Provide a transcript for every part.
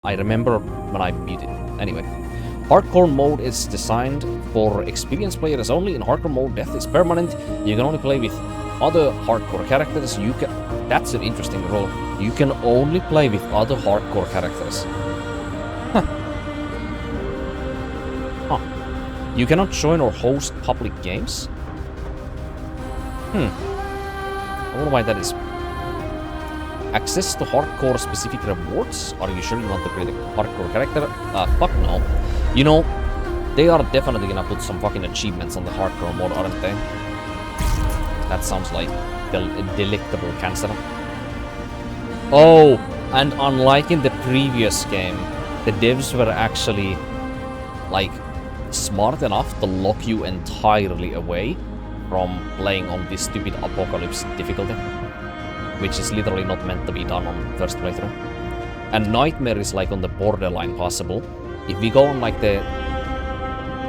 I remember when I beat it. Anyway. Hardcore mode is designed for experienced players only. In hardcore mode, death is permanent. You can only play with other hardcore characters. That's an interesting role. You can only play with other hardcore characters. Huh. You cannot join or host public games? I wonder why that is. Access to hardcore specific rewards? Are you sure you want to create a hardcore character? Fuck no. You know, they are definitely gonna put some fucking achievements on the hardcore mode, aren't they? That sounds like delectable cancer. Oh, and unlike in the previous game, the devs were actually, like, smart enough to lock you entirely away from playing on this stupid apocalypse difficulty, which is literally not meant to be done on first playthrough. And Nightmare is like on the borderline possible. If we go on like the...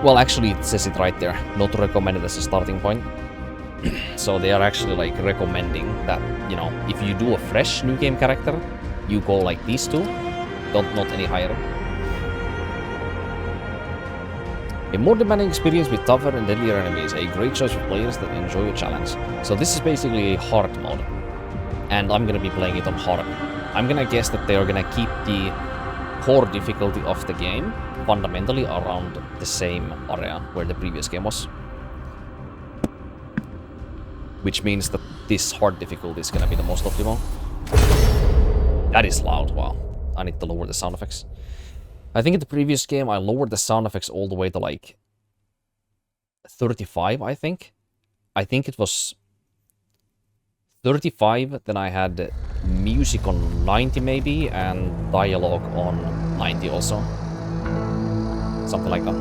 Well, actually it says it right there, not recommended as a starting point. So they are actually like recommending that, you know, if you do a fresh new game character, you go like these two, not any higher. A more demanding experience with tougher and deadlier enemies, a great choice for players that enjoy a challenge. So this is basically a hard mode, and I'm gonna be playing it on hard. I'm gonna guess that they are gonna keep the core difficulty of the game fundamentally around the same area where the previous game was. Which means that this hard difficulty is gonna be the most optimal. That is loud, wow. I need to lower the sound effects. I think in the previous game I lowered the sound effects all the way to like 35, I think. I think it was 35, then I had music on 90 maybe, and dialogue on 90 also. Something like that.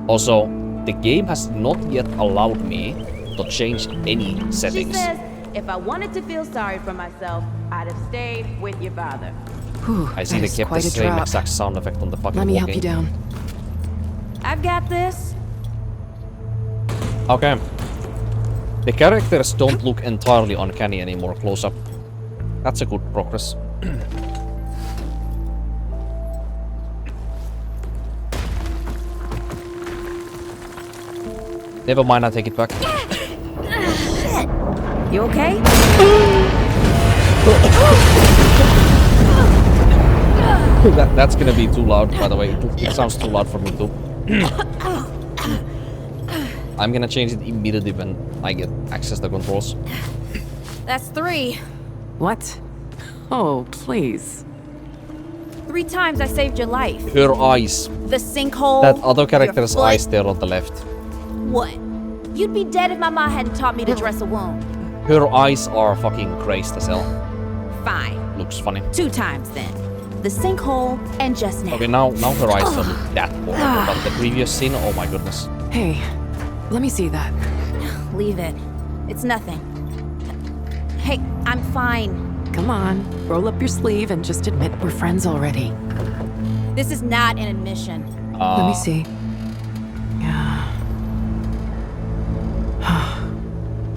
Also, the game has not yet allowed me to change any settings. She says, if I wanted to feel sorry for myself, I'd have stayed with your father. Whew, I see they kept the same exact sound effect on the fucking Let me walking. help you down. I've got this. Okay. The characters don't look entirely uncanny anymore close up. That's a good progress. Never mind, I take it back. Shit. You okay? That's gonna be too loud, by the way. It sounds too loud for me too. I'm gonna change it immediately when I get access to controls. That's 3. What? Oh, please. 3 times I saved your life. Her eyes. The sinkhole. That other character's your foot. eyes there on the left. What? You'd be dead if my mom hadn't taught me to dress a wound. Her eyes are fucking crazed as hell. Fine. Looks funny. 2 times then. The sinkhole and just now. Okay, now her eyes don't look that horrible, but the previous scene, oh my goodness. Hey, let me see that. Leave it. It's nothing. Hey, I'm fine. Come on, roll up your sleeve and just admit we're friends already. This is not an admission. Let me see. Yeah.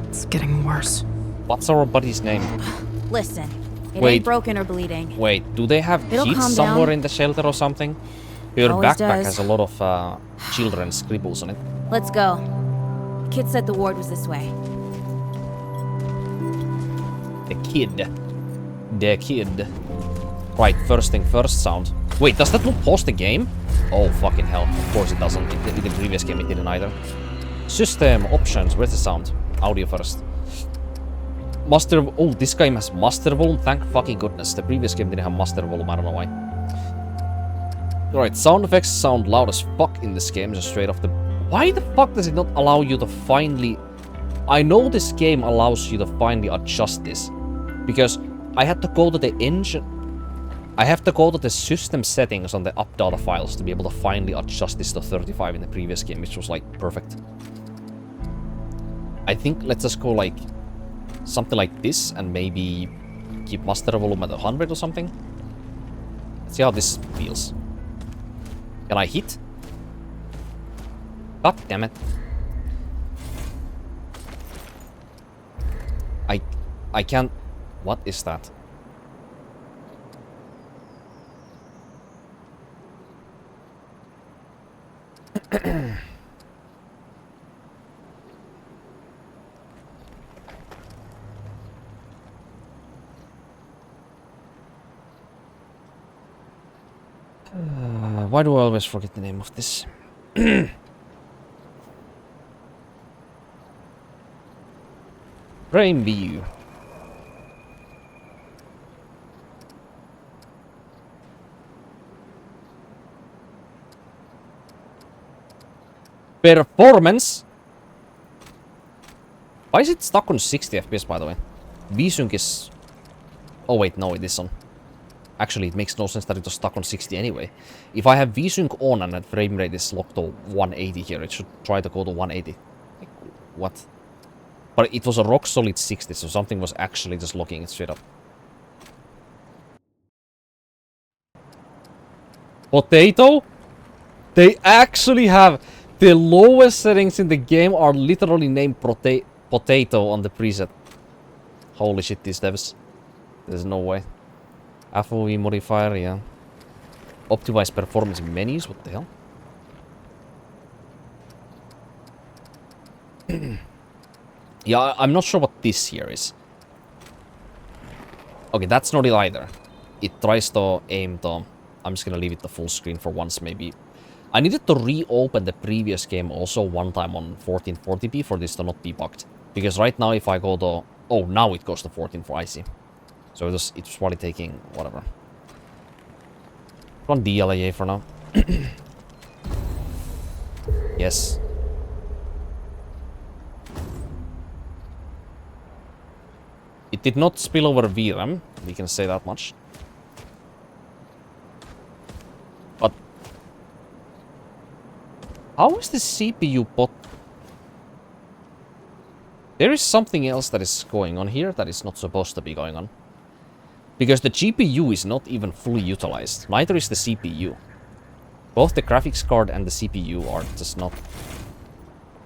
It's getting worse. What's our buddy's name? Listen, it Wait. ain't broken or bleeding. Wait, do they have It'll kids calm somewhere down. in the shelter or something? Her Always backpack does. has a lot of children's scribbles on it. Let's go. Kid said the ward was this way. The kid. The kid. Right, first thing first sound. Wait, does that not pause the game? Oh, fucking hell. Of course it doesn't. In the previous game it didn't either. System, options, where's the sound? Audio first. Master... Oh, this game has master volume, thank fucking goodness. The previous game didn't have master volume, I don't know why. Alright, sound effects sound loud as fuck in this game, just straight off the... Why the fuck does it not allow you to finally... I know this game allows you to finally adjust this. Because I had to go to the engine... I have to go to the system settings on the up data files to be able to finally adjust this to 35 in the previous game, which was like perfect. I think let's just go like something like this and maybe keep master volume at 100 or something. Let's see how this feels. Can I hit? God damn it. I can't... What is that? Why do I always forget the name of this? Frame view. Performance. Why is it stuck on 60 FPS, by the way? VSync is... Oh wait, no, it is on. Actually, it makes no sense that it was stuck on 60 anyway. If I have VSync on and that frame rate is locked to 180 here, it should try to go to 180. Like, what? But it was a rock solid 60, so something was actually just locking it straight up. Potato? They actually have... The lowest settings in the game are literally named Potato on the preset. Holy shit, these devs. There's no way. FOV modifier, yeah. Optimize performance menus, what the hell? Yeah, I'm not sure what this here is. Okay, that's not it either. It tries to aim to... I'm just gonna leave it to full screen for once, maybe. I needed to reopen the previous game also one time on 1440p for this to not be bugged. Because right now if I go to... Oh, now it goes to 1440, I see. So it's probably taking whatever. On DLAA for now. Yes. It did not spill over VRAM, we can say that much. But how is the CPU bot? There is something else that is going on here that is not supposed to be going on. Because the GPU is not even fully utilized. Neither is the CPU. Both the graphics card and the CPU are just not...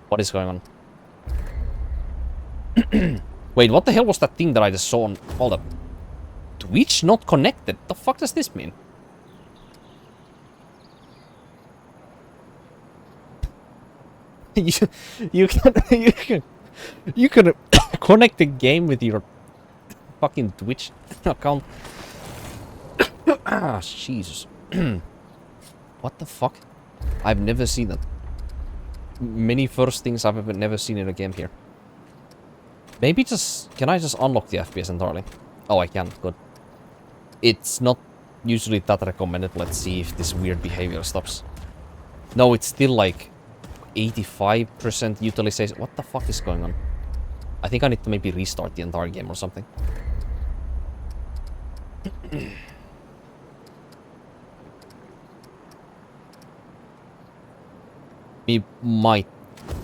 What is going on? Wait, what the hell was that thing that I just saw on... Hold up. Twitch not connected? The fuck does this mean? you can connect the game with your fucking Twitch account. Ah, Jesus. What the fuck? I've never seen that. Many first things I've never seen in a game here. Maybe just... Can I just unlock the FPS entirely? Oh, I can. Good. It's not usually that recommended. Let's see if this weird behavior stops. No, it's still like 85% utilization. What the fuck is going on? I think I need to maybe restart the entire game or something. We might,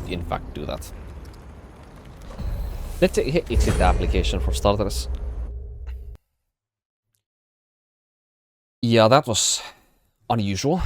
in fact, do that. Let's exit the application for starters. Yeah, that was unusual.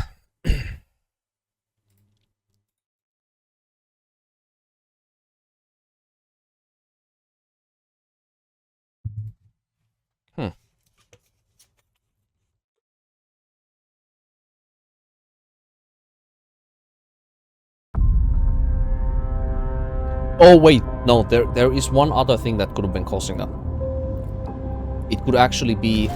Oh wait, no, there is one other thing that could have been causing that. It could actually be...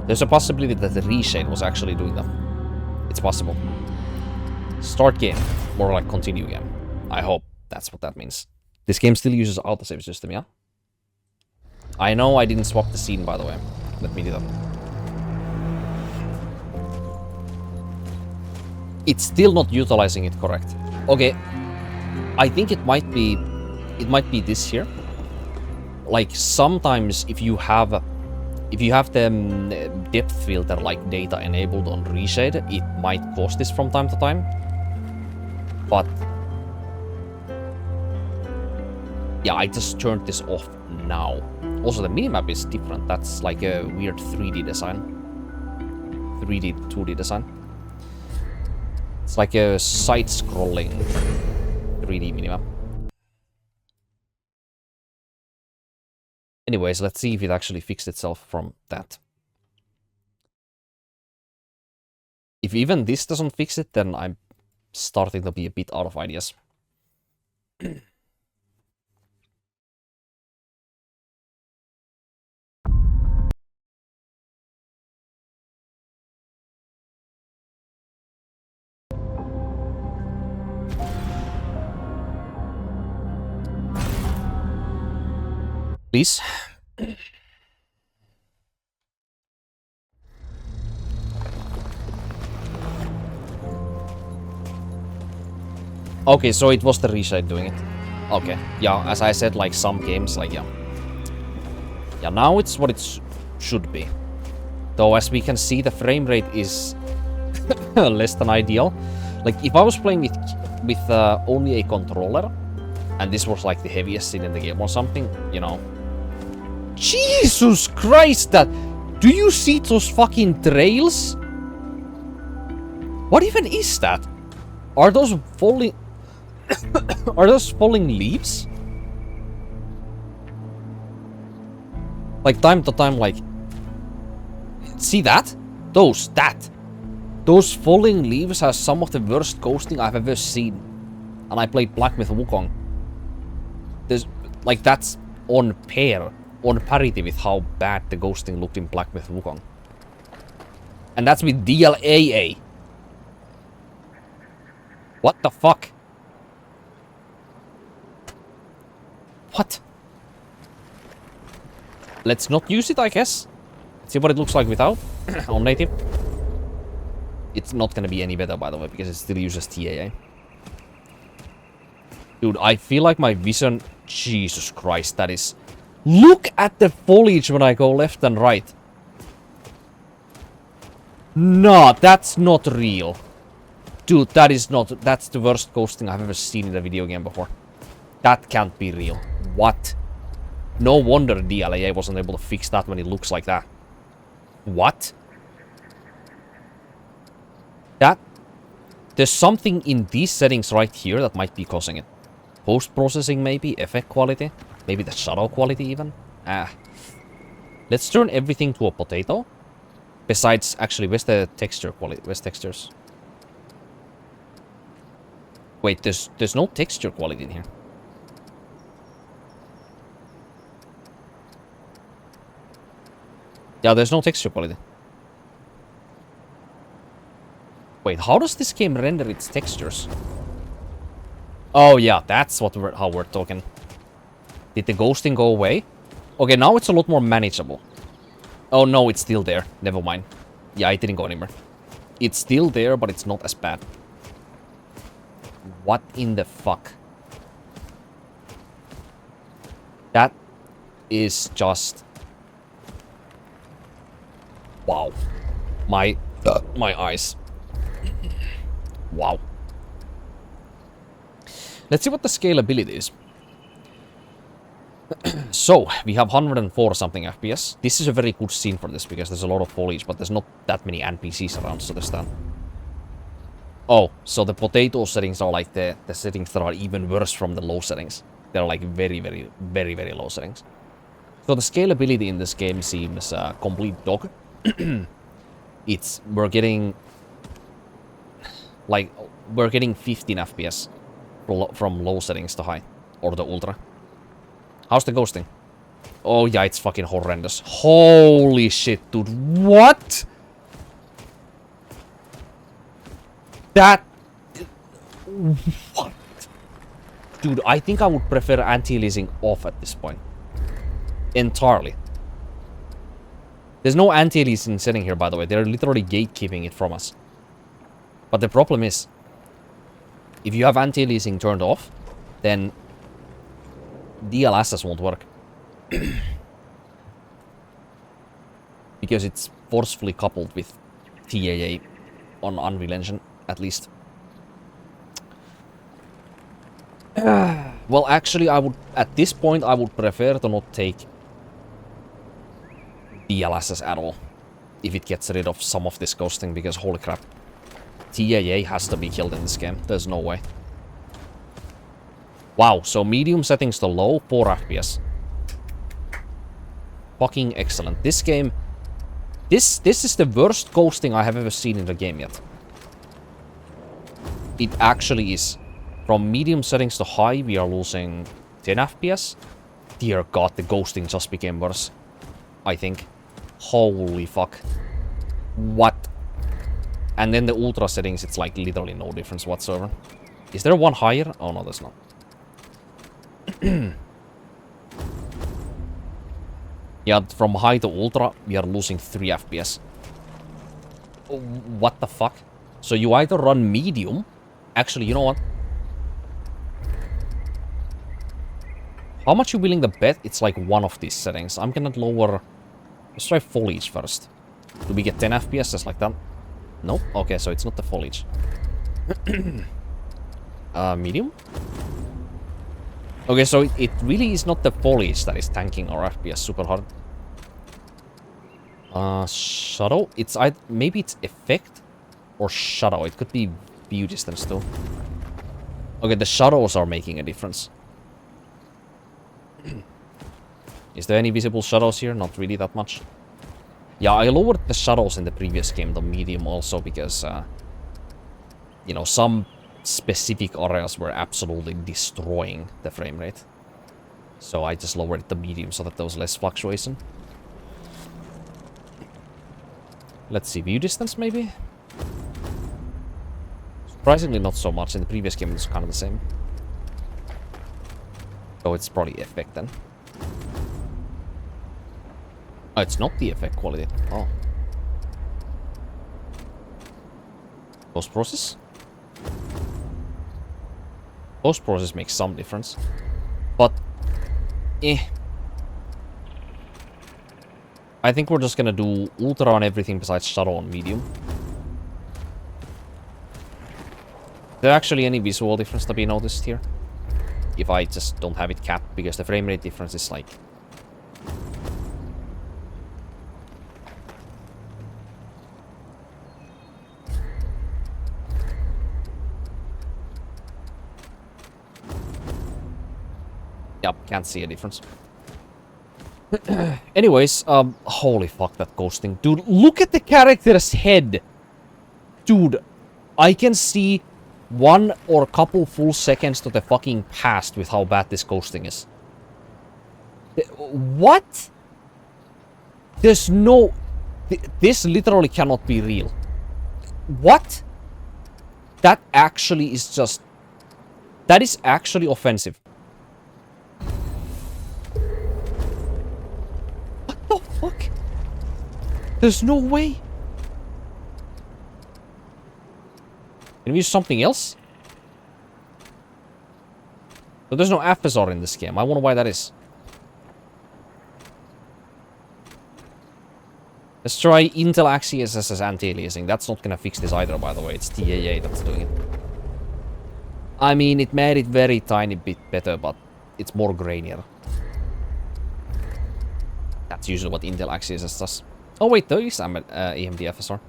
There's a possibility that the reshade was actually doing that. It's possible. Start game. More like continue game. I hope that's what that means. This game still uses autosave system, yeah? I know I didn't swap the scene, by the way. Let me do that. It's still not utilizing it correct. Okay. I think it might be this here. Like sometimes if you have the depth filter like data enabled on reshade, it might cause this from time to time. But yeah, I just turned this off now. Also, the minimap is different. That's like a weird 3D design. 3D, 2D design. It's like a side-scrolling 3D minimap. Anyways, let's see if it actually fixed itself from that. If even this doesn't fix it, then I'm starting to be a bit out of ideas. Please. Okay, so it was the reshade doing it. Okay, yeah, as I said, like some games, like, yeah. Yeah, now it's what it should be. Though, as we can see, the frame rate is less than ideal. Like, if I was playing with only a controller, and this was like the heaviest scene in the game or something, you know. Jesus Christ, that... Do you see those fucking trails? What even is that? Are those falling... Are those falling leaves? Like, time to time, like... See that? Those falling leaves are some of the worst ghosting I've ever seen. And I played Black Myth Wukong. There's... Like, that's on parity with how bad the ghosting looked in Black Myth Wukong. And that's with DLAA. What the fuck? What? Let's not use it, I guess. See what it looks like without on native. It's not gonna be any better, by the way, because it still uses TAA. Dude, I feel like my vision... Jesus Christ, that is... Look at the foliage when I go left and right. No, that's not real. Dude, that is not... That's the worst ghosting I've ever seen in a video game before. That can't be real. What? No wonder DLAA wasn't able to fix that when it looks like that. What? That... There's something in these settings right here that might be causing it. Post-processing maybe, effect quality, maybe the shadow quality even. Let's turn everything to a potato. Besides, actually, where's the texture quality? Where's textures? Wait, there's no texture quality in here. Yeah, there's no texture quality. Wait, how does this game render its textures? Oh yeah, that's what how we're talking. Did the ghosting go away? Okay, now it's a lot more manageable. Oh no, it's still there. Never mind. Yeah, it didn't go anywhere. It's still there, but it's not as bad. What in the fuck? That is just... Wow. My eyes. Wow. Let's see what the scalability is. So, we have 104 something FPS. This is a very good scene for this because there's a lot of foliage, but there's not that many NPCs around, so there's that. Oh, so the potato settings are like the settings that are even worse from the low settings. They're like very, very, very, very low settings. So the scalability in this game seems complete dog. We're getting 15 FPS from low settings to high, or the ultra. How's the ghosting? Oh yeah, it's fucking horrendous. Holy shit, dude. What? That... What? Dude, I think I would prefer anti-aliasing off at this point. Entirely. There's no anti-aliasing setting here, by the way. They're literally gatekeeping it from us. But the problem is, if you have anti-aliasing turned off, then DLSS won't work. Because it's forcefully coupled with TAA on Unreal Engine, at least. Well, actually, at this point, I would prefer to not take DLSS at all. If it gets rid of some of this ghosting, because holy crap. TAA has to be killed in this game. There's no way. Wow, so medium settings to low, 4 FPS. Fucking excellent. This game... This is the worst ghosting I have ever seen in the game yet. It actually is. From medium settings to high, we are losing 10 FPS. Dear God, the ghosting just became worse. I think. Holy fuck. What? And then the ultra settings, it's like literally no difference whatsoever. Is there one higher? Oh no, there's not. Yeah, from high to ultra, we are losing 3 FPS. What the fuck? So you either run medium. Actually, you know what? How much you willing to bet it's like one of these settings? I'm gonna lower... Let's try foliage first. Do we get 10 FPS just like that? Nope. Okay, so it's not the foliage. Medium? Okay, so it really is not the foliage that is tanking our FPS super hard. Shadow? It's maybe it's effect or shadow. It could be view distance too. Okay, the shadows are making a difference. Is there any visible shadows here? Not really that much. Yeah, I lowered the shadows in the previous game, the medium also, because, you know, some specific areas were absolutely destroying the frame rate. So I just lowered the medium so that there was less fluctuation. Let's see, view distance maybe? Surprisingly not so much. In the previous game it was kind of the same. Oh, it's probably effect then. Oh, it's not the effect quality. Oh. Post process? Post process makes some difference. But, I think we're just gonna do ultra on everything besides shadow on medium. Is there actually any visual difference to be noticed here? If I just don't have it capped, because the frame rate difference is like... Yep, can't see a difference. Anyways, holy fuck that ghosting. Dude, look at the character's head! Dude, I can see 1 or a couple full seconds to the fucking past with how bad this ghosting is. What? There's no... This literally cannot be real. What? That actually is just... That is actually offensive. What the fuck? There's no way. Can we use something else? So there's no FSR in this game. I wonder why that is. Let's try Intel Axios as anti-aliasing. That's not gonna fix this either, by the way. It's TAA that's doing it. I mean, it made it very tiny bit better, but it's more grainier. That's usually what Intel Axios does. Oh wait, there is AMD FSR.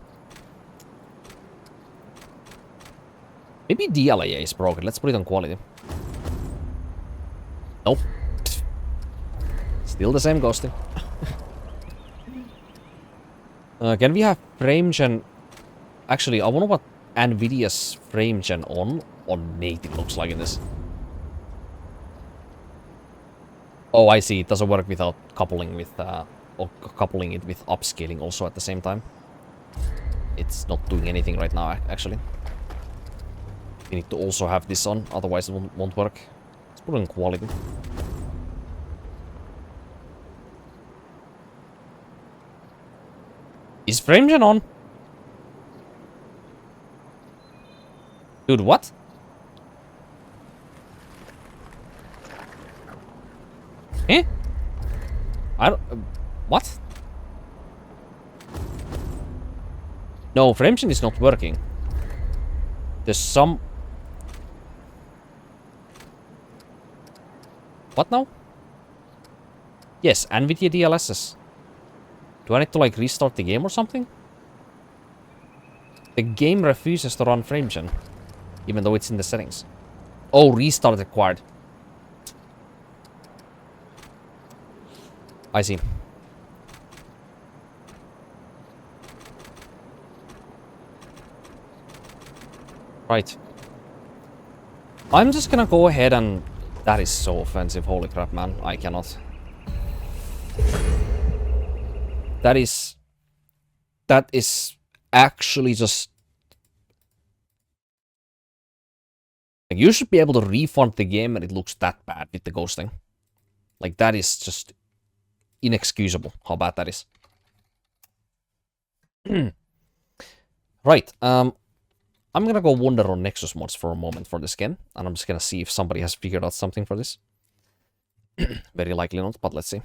Maybe DLAA is broken. Let's put it on quality. Nope. Still the same ghosting. Can we have frame gen... Actually, I wonder what NVIDIA's frame gen on native looks like in this. Oh, I see. It doesn't work without coupling with... or coupling it with upscaling also at the same time. It's not doing anything right now, actually. We need to also have this on, otherwise it won't work. Let's put it on quality. Is frame gen on? Dude, what? Eh? I don't... what? No, frame gen is not working. There's some... What now? Yes, NVIDIA DLSS. Do I need to like restart the game or something? The game refuses to run FrameGen, even though it's in the settings. Oh, restart required. I see. Right. I'm just gonna go ahead and... That is so offensive, holy crap, man. I cannot. That is actually just... Like, you should be able to refund the game and it looks that bad with the ghosting. Like, that is just inexcusable how bad that is. Right, I'm gonna go wander on Nexus mods for a moment for this game, and I'm just gonna see if somebody has figured out something for this. Very likely not, but let's see.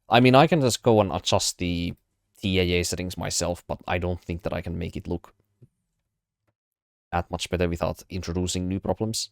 I mean, I can just go and adjust the TAA settings myself, but I don't think that I can make it look that much better without introducing new problems.